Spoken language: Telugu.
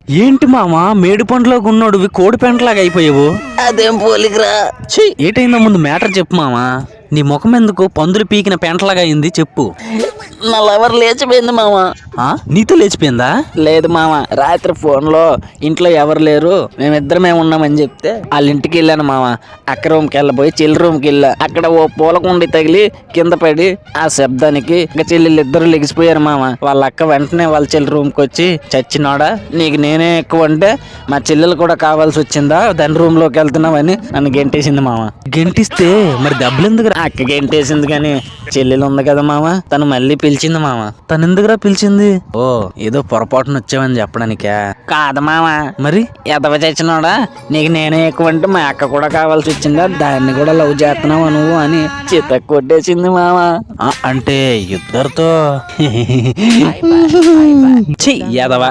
ఏంటి మామ మేడి పంటలోకి ఉన్నోడువి కోడి పెంటలాగా అయిపోయావు? అదేం పోలికరా. ఏటైందో ముందు మ్యాటర్ చెప్పు మామ. నీ ముఖం ఎందుకు పందులు పీకిన పెంటలాగా అయింది చెప్పు. నా లవర్ లేచిపోయింది మామ. నీతో లేచిపోయిందా? లేదు మామ, రాత్రి ఫోన్ లో ఇంట్లో ఎవరు లేరు మేమిద్దరమే ఉన్నామని చెప్తే వాళ్ళ ఇంటికి వెళ్ళాను మామ. అక్క రూమ్కి వెళ్ళబోయి చెల్లి రూమ్కి వెళ్ళా. అక్కడ ఓ పూలకుండి తగిలి కింద పడి ఆ శబ్దానికి ఇంకా చెల్లెళ్ళు ఇద్దరు లెగిసిపోయారు మామ. వాళ్ళ అక్క వెంటనే వాళ్ళ చెల్లి రూమ్కి వచ్చి, చచ్చినోడా నీకు నేనే ఎక్కువ అంటే మా చెల్లెలు కూడా కావాల్సి వచ్చిందా, దాని రూమ్ లోకి వెళ్తున్నావని నన్ను గెంటేసింది మామ. గెంటిస్తే మరి డబ్బులు ఎందుకు? అక్క గెంటేసింది కానీ చెల్లెలు ఉంది కదా మామ, తను మళ్ళీ పిలిచింది మామ. తను ఎందుకురా పిలిచింది? ఓ ఏదో పొరపాటున వచ్చావని చెప్పడానికా? కాదు మామ, మరి ఎదవ చచ్చినోడా నీకు నేనే ఎక్కువ అంటే మా అక్క కూడా కావాల్సి వచ్చిందా, దాన్ని కూడా లవ్ చేస్తున్నావు నువ్వు అని చిత్త కొట్టేసింది మామ. అంటే ఇద్దరితో? ఎదవా.